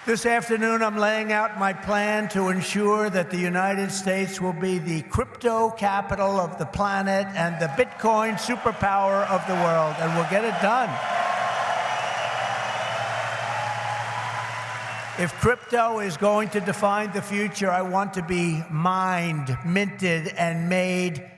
This afternoon, I'm laying out my plan to ensure that the United States will be the crypto capital of the planet and the Bitcoin superpower of the world, and we'll get it done. If crypto is going to define the future, I want to be mined, minted, and made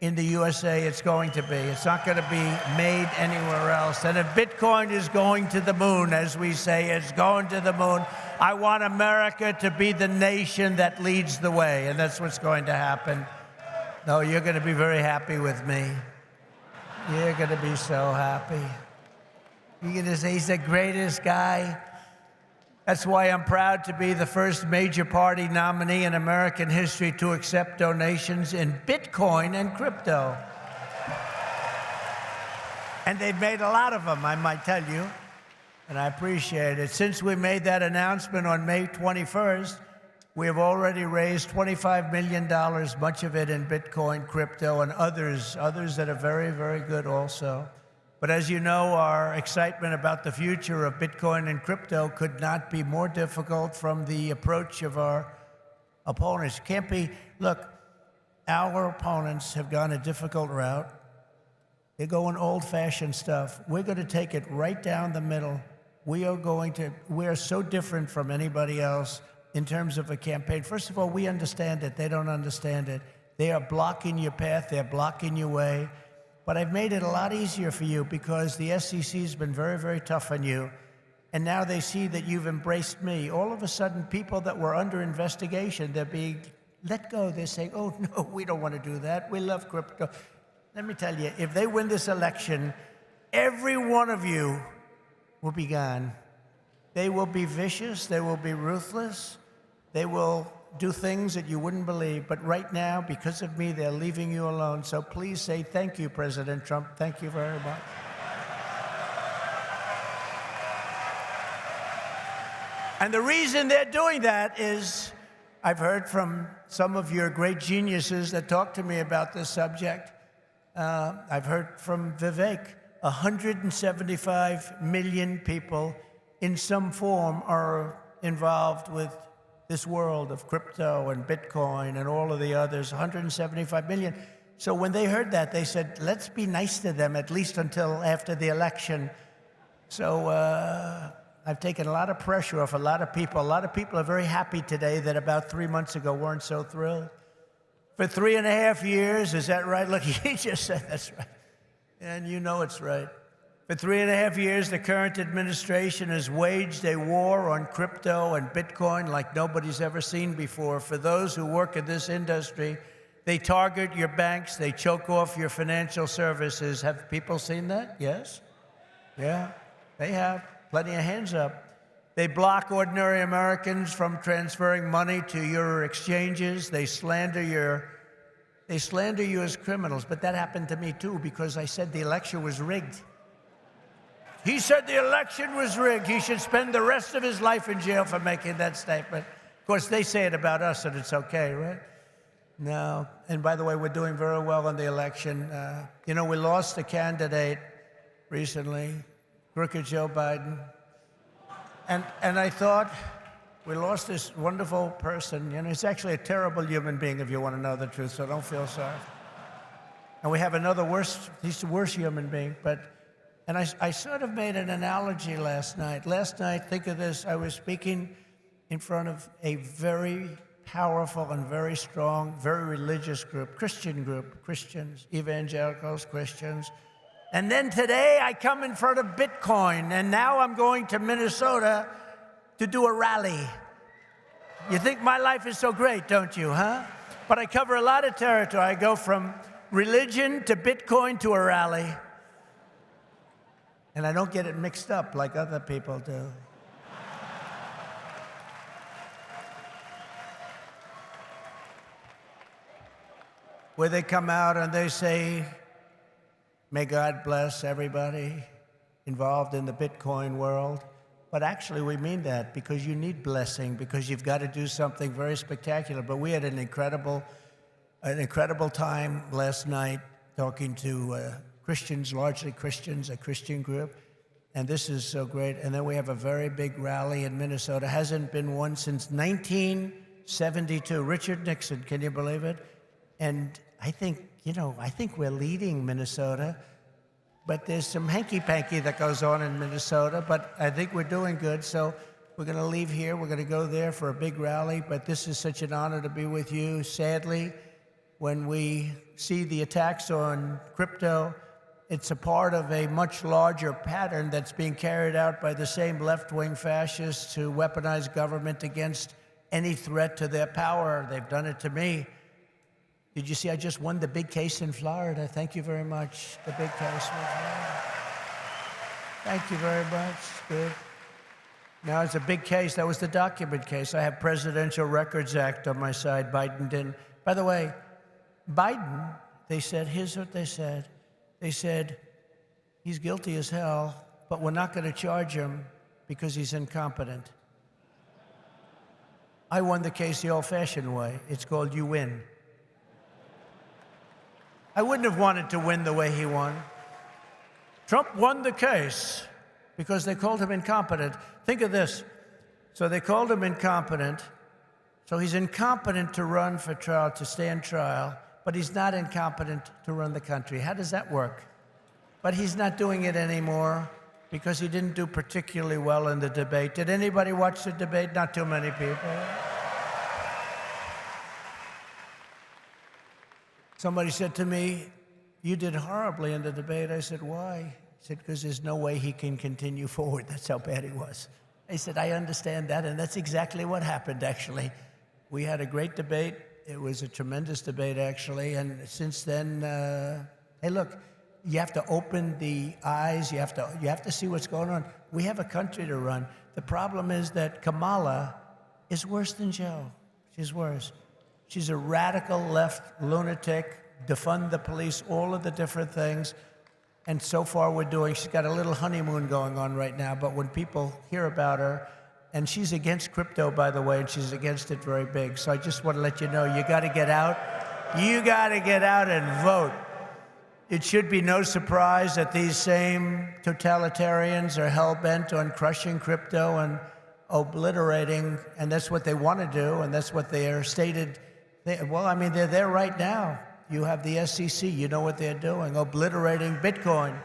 in the USA. It's going to be. It's not going to be made anywhere else. And if Bitcoin is going to the moon, as we say, it's going to the moon, I want America to be the nation that leads the way, and that's what's going to happen. No, you're going to be very happy with me. You're going to be so happy. You're going to say, he's the greatest guy. That's why I'm proud to be the first major party nominee in American history to accept donations in Bitcoin and crypto. And they've made a lot of them, I might tell you, and I appreciate it. Since we made that announcement on May 21st, we have already raised $25 million, much of it in Bitcoin, crypto, and others that are very, very good also. But as you know, our excitement about the future of Bitcoin and crypto could not be more difficult from the approach of our opponents. Can't be, look, our opponents have gone a difficult route. They're going old-fashioned stuff. We're going to take it right down the middle. We are so different from anybody else in terms of a campaign. First of all, we understand it. They don't understand it. They are blocking your path. They're blocking your way. But I've made it a lot easier for you because the SEC has been very, very tough on you. And now they see that you've embraced me. All of a sudden, people that were under investigation, they're being let go. They're saying, oh, no, we don't want to do that. We love crypto. Let me tell you, if they win this election, every one of you will be gone. They will be vicious. They will be ruthless. They will do things that you wouldn't believe. But right now, because of me, they're leaving you alone. So please say thank you, President Trump. Thank you very much. And the reason they're doing that is I've heard from some of your great geniuses that talk to me about this subject. I've heard from Vivek. 175 million people in some form are involved with this world of crypto and Bitcoin and all of the others, 175 million. So when they heard that, they said, let's be nice to them, at least until after the election. So I've taken a lot of pressure off a lot of people. A lot of people are very happy today that about 3 months ago weren't so thrilled. For 3.5 years, is that right? Look, he just said that's right. And you know it's right. For 3.5 years, the current administration has waged a war on crypto and Bitcoin like nobody's ever seen before. For those who work in this industry, they target your banks, they choke off your financial services. Have people seen that? Yes? Yeah, they have. Plenty of hands up. They block ordinary Americans from transferring money to your exchanges. They slander you as criminals. But that happened to me, too, because I said the election was rigged. He said the election was rigged. He should spend the rest of his life in jail for making that statement. Of course, they say it about us, and it's okay, right? No. And by the way, we're doing very well in the election. You know, we lost a candidate recently, crooked Joe Biden. And I thought, we lost this wonderful person. You know, he's actually a terrible human being, if you want to know the truth, so don't feel sorry. And we have another he's the worst human being, and I sort of made an analogy last night. Last night, think of this, I was speaking in front of a very powerful and very strong, very religious group, Christians, evangelicals, Christians. And then today, I come in front of Bitcoin, and now I'm going to Minnesota to do a rally. You think my life is so great, don't you, huh? But I cover a lot of territory. I go from religion to Bitcoin to a rally. And I don't get it mixed up like other people do. Where they come out and they say, may God bless everybody involved in the Bitcoin world. But actually, we mean that because you need blessing, because you've got to do something very spectacular. But we had an incredible time last night talking to Christians, largely Christians, a Christian group. And this is so great. And then we have a very big rally in Minnesota. Hasn't been one since 1972. Richard Nixon, can you believe it? And I think, I think we're leading Minnesota. But there's some hanky-panky that goes on in Minnesota. But I think we're doing good. So we're going to leave here. We're going to go there for a big rally. But this is such an honor to be with you. Sadly, when we see the attacks on crypto, it's a part of a much larger pattern that's being carried out by the same left-wing fascists who weaponize government against any threat to their power. They've done it to me. Did you see I just won the big case in Florida? Thank you very much. The big case was won. Thank you very much. Good. Now it's a big case. That was the document case. I have Presidential Records Act on my side. Biden didn't. By the way, Biden, they said, here's what they said. They said, he's guilty as hell, but we're not going to charge him because he's incompetent. I won the case the old-fashioned way. It's called you win. I wouldn't have wanted to win the way he won. Trump won the case because they called him incompetent. Think of this. So they called him incompetent. So he's incompetent to run for trial, to stand trial, but he's not incompetent to run the country. How does that work? But he's not doing it anymore because he didn't do particularly well in the debate. Did anybody watch the debate? Not too many people. Somebody said to me, you did horribly in the debate. I said, why? He said, because there's no way he can continue forward. That's how bad he was. I said, I understand that, and that's exactly what happened, actually. We had a great debate. It was a tremendous debate, actually, and since then, hey, look, you have to open the eyes. You have to see what's going on. We have a country to run. The problem is that Kamala is worse than Joe. She's worse. She's a radical left lunatic, defund the police, all of the different things. And so far she's got a little honeymoon going on right now, but when people hear about her, and she's against crypto, by the way, and she's against it very big. So I just want to let you know, you got to get out. You got to get out and vote. It should be no surprise that these same totalitarians are hell-bent on crushing crypto and obliterating, and that's what they want to do, and that's what they are stated. Well, I mean, they're there right now. You have the SEC, you know what they're doing, obliterating Bitcoin.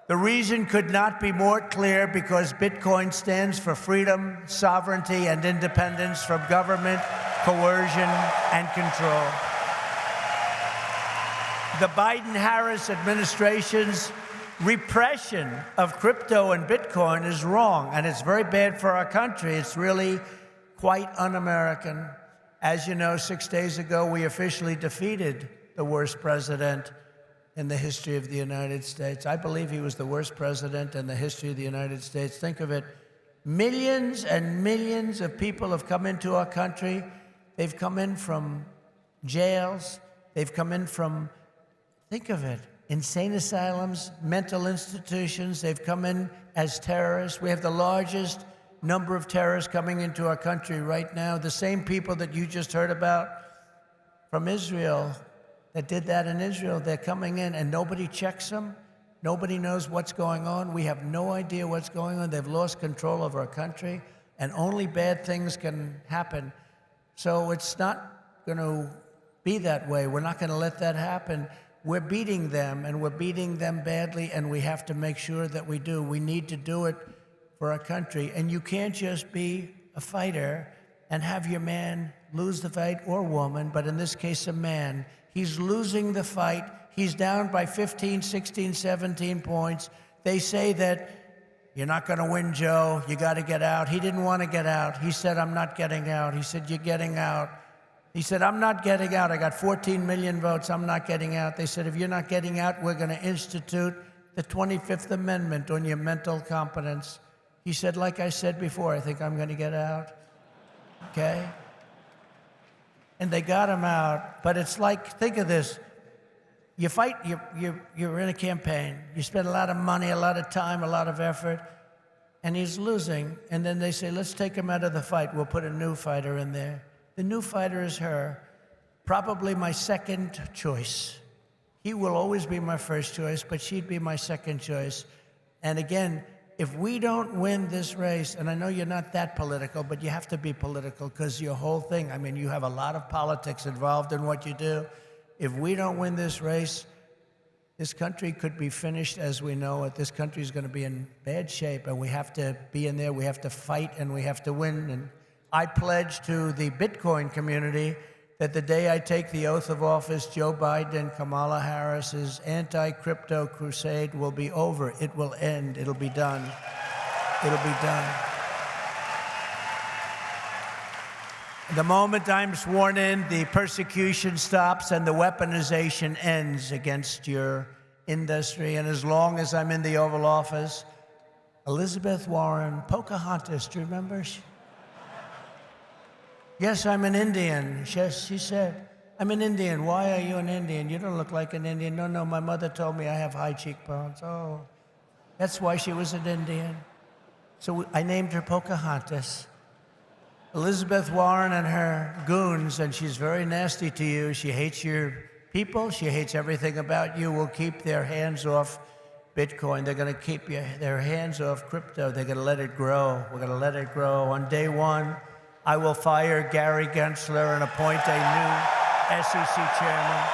The reason could not be more clear, because Bitcoin stands for freedom, sovereignty, and independence from government, coercion, and control. The Biden-Harris administration's repression of crypto and Bitcoin is wrong, and it's very bad for our country. It's really quite un-American. As you know, 6 days ago, we officially defeated the worst president in the history of the United States. I believe he was the worst president in the history of the United States. Think of it. Millions and millions of people have come into our country. They've come in from jails. They've come in from, think of it, insane asylums, mental institutions. They've come in as terrorists. We have the largest number of terrorists coming into our country right now. The same people that you just heard about from Israel, that did that in Israel, they're coming in and nobody checks them. Nobody knows what's going on. We have no idea what's going on. They've lost control of our country, and only bad things can happen. So it's not going to be that way. We're not going to let that happen. We're beating them, and we're beating them badly, and we have to make sure that we do. We need to do it for our country. And you can't just be a fighter and have your man lose the fight, or woman, but in this case, a man. He's losing the fight. He's down by 15, 16, 17 points. They say that you're not going to win, Joe. You got to get out. He didn't want to get out. He said, I'm not getting out. He said, you're getting out. He said, I'm not getting out. I got 14 million votes. I'm not getting out. They said, if you're not getting out, we're going to institute the 25th Amendment on your mental competence. He said, like I said before, I think I'm going to get out. Okay? And they got him out. But it's like, think of this. You fight, you're in a campaign. You spend a lot of money, a lot of time, a lot of effort, and he's losing. And then they say, let's take him out of the fight. We'll put a new fighter in there. The new fighter is her, probably my second choice. He will always be my first choice, but she'd be my second choice. And again, if we don't win this race, and I know you're not that political, but you have to be political because your whole thing, I mean, you have a lot of politics involved in what you do. If we don't win this race, this country could be finished as we know it. This country is going to be in bad shape, and we have to be in there. We have to fight, and we have to win. And I pledge to the Bitcoin community that the day I take the oath of office, Joe Biden and Kamala Harris's anti-crypto crusade will be over. It will end. It'll be done. It'll be done. The moment I'm sworn in, the persecution stops and the weaponization ends against your industry. And as long as I'm in the Oval Office, Elizabeth Warren, Pocahontas, do you remember? Yes, I'm an Indian. She said, I'm an Indian. Why are you an Indian? You don't look like an Indian. No, my mother told me I have high cheekbones. Oh, that's why she was an Indian. So I named her Pocahontas. Elizabeth Warren and her goons, and she's very nasty to you. She hates your people. She hates everything about you, will keep their hands off Bitcoin. They're going to keep their hands off crypto. They're going to let it grow. We're going to let it grow. On day one, I will fire Gary Gensler and appoint a new SEC chairman.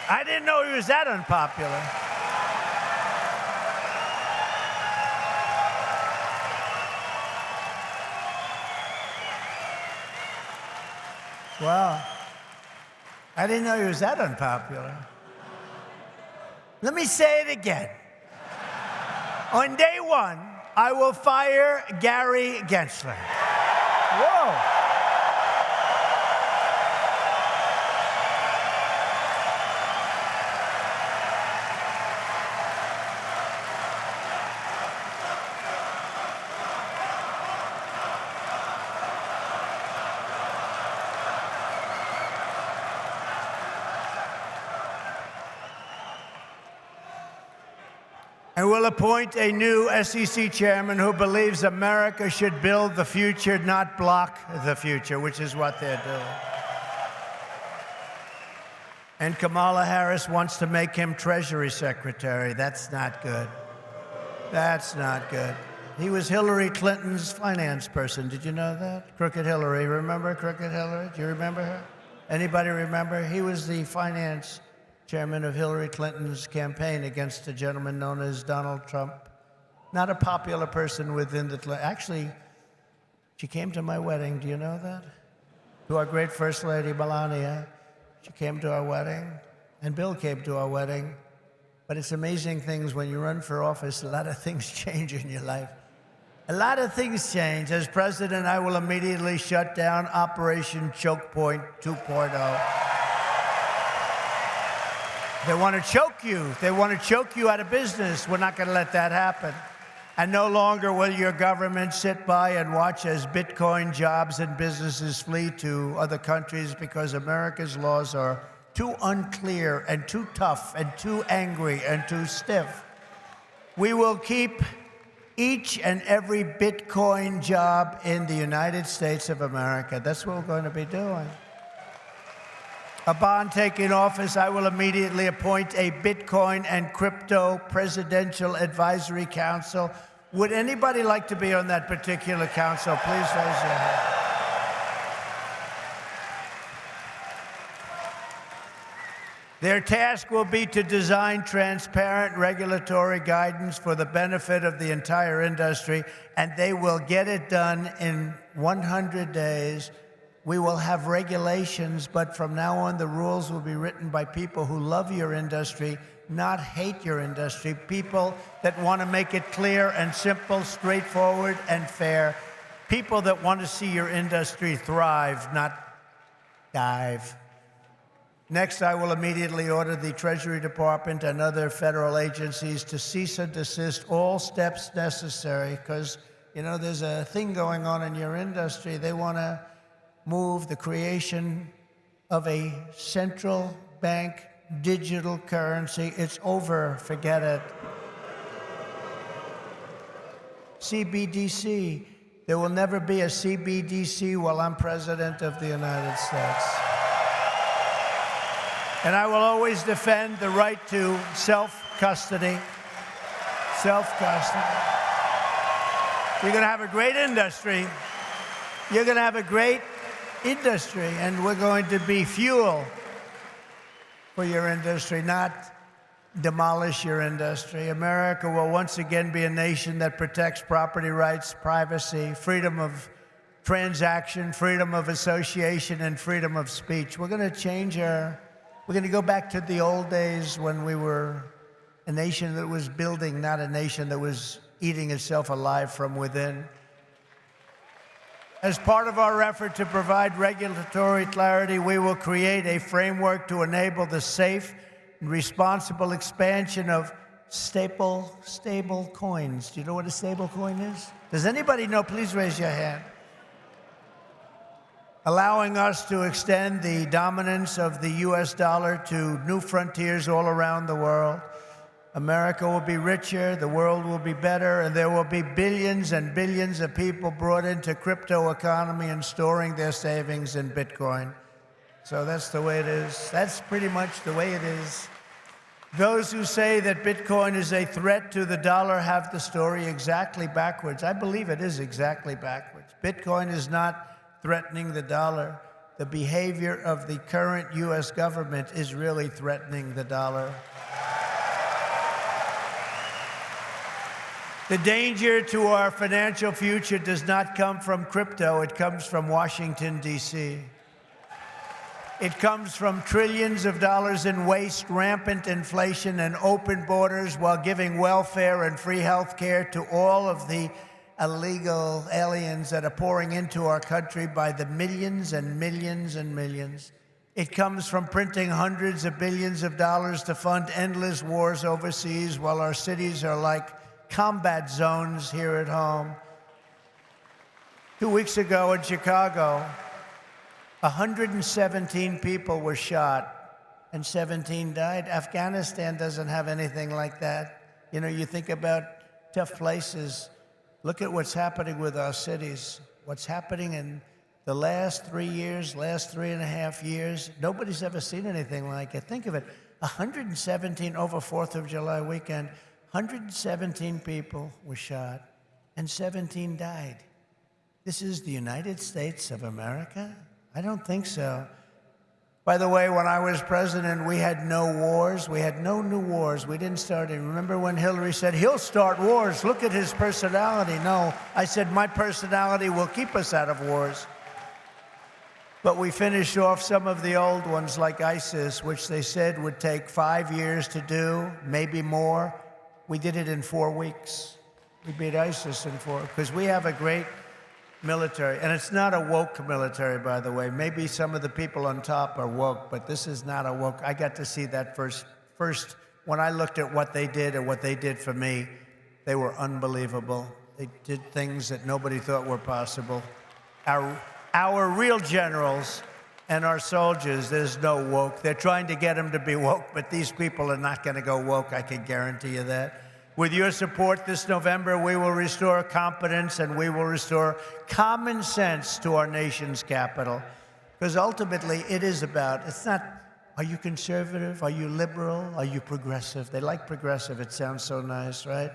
I didn't know he was that unpopular. Wow. I didn't know he was that unpopular. Let me say it again. On day one, I will fire Gary Gensler. Whoa. And we'll appoint a new SEC chairman who believes America should build the future, not block the future, which is what they're doing. And Kamala Harris wants to make him Treasury Secretary. That's not good. That's not good. He was Hillary Clinton's finance person. Did you know that? Crooked Hillary. Remember Crooked Hillary? Do you remember her? Anybody remember? He was the finance chairman of Hillary Clinton's campaign against a gentleman known as Donald Trump. Not a popular person within the... Actually, she came to my wedding. Do you know that? To our great First Lady, Melania. She came to our wedding, and Bill came to our wedding. But it's amazing things when you run for office, a lot of things change in your life. A lot of things change. As president, I will immediately shut down Operation Choke Point 2.0. They want to choke you. They want to choke you out of business. We're not going to let that happen. And no longer will your government sit by and watch as Bitcoin jobs and businesses flee to other countries because America's laws are too unclear and too tough and too angry and too stiff. We will keep each and every Bitcoin job in the United States of America. That's what we're going to be doing. Upon taking office, I will immediately appoint a Bitcoin and Crypto Presidential Advisory Council. Would anybody like to be on that particular council? Please raise your hand. Their task will be to design transparent regulatory guidance for the benefit of the entire industry, and they will get it done in 100 days. We will have regulations, but from now on, the rules will be written by people who love your industry, not hate your industry, people that want to make it clear and simple, straightforward and fair, people that want to see your industry thrive, not dive. Next, I will immediately order the Treasury Department and other federal agencies to cease and desist all steps necessary, because, you know, there's a thing going on in your industry. They want to move the creation of a central bank digital currency. It's over, forget it. CBDC, There will never be a CBDC while I'm President of the United States. And I will always defend the right to self-custody. Self-custody. You're going to have a great industry. You're going to have a great industry, and we're going to be fuel for your industry, not demolish your industry. America will once again be a nation that protects property rights, privacy, freedom of transaction, freedom of association, and freedom of speech. We're going to go back to the old days when we were a nation that was building, not a nation that was eating itself alive from within. As part of our effort to provide regulatory clarity, we will create a framework to enable the safe and responsible expansion of stable coins. Do you know what a stable coin is? Does anybody know? Please raise your hand. Allowing us to extend the dominance of the US dollar to new frontiers all around the world. America will be richer, the world will be better, and there will be billions and billions of people brought into crypto economy and storing their savings in Bitcoin. So that's the way it is. That's pretty much the way it is. Those who say that Bitcoin is a threat to the dollar have the story exactly backwards. I believe it is exactly backwards. Bitcoin is not threatening the dollar. The behavior of the current US government is really threatening the dollar. The danger to our financial future does not come from crypto. It comes from Washington, D.C. It comes from trillions of dollars in waste, rampant inflation, and open borders while giving welfare and free health care to all of the illegal aliens that are pouring into our country by the millions and millions and millions. It comes from printing hundreds of billions of dollars to fund endless wars overseas while our cities are like combat zones here at home. 2 weeks ago in Chicago, 117 people were shot and 17 died. Afghanistan doesn't have anything like that. You know, you think about tough places. Look at what's happening with our cities. What's happening in the last 3 years, last 3.5 years. Nobody's ever seen anything like it. Think of it, 117 over 4th of July weekend. 117 people were shot and 17 died. This is the United States of America? I don't think so. By the way, when I was president, we had no wars. We had no new wars. We didn't start any. Remember when Hillary said, he'll start wars. Look at his personality. No, I said, my personality will keep us out of wars. But we finished off some of the old ones like ISIS, which they said would take 5 years to do, maybe more. We did it in 4 weeks. We beat ISIS in 4, because we have a great military. And it's not a woke military, by the way. Maybe some of the people on top are woke, but this is not a woke. I got to see that first when I looked at what they did and what they did for me, they were unbelievable. They did things that nobody thought were possible. Our real generals and our soldiers, there's no woke. They're trying to get them to be woke, but these people are not going to go woke, I can guarantee you that. With your support this November, we will restore confidence and we will restore common sense to our nation's capital. Because ultimately, it is about, it's not, are you conservative? Are you liberal? Are you progressive? They like progressive. It sounds so nice, right?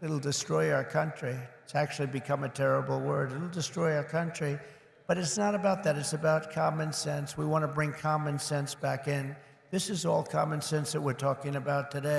It'll destroy our country. It's actually become a terrible word. It'll destroy our country. But it's not about that. It's about common sense. We want to bring common sense back in. This is all common sense that we're talking about today.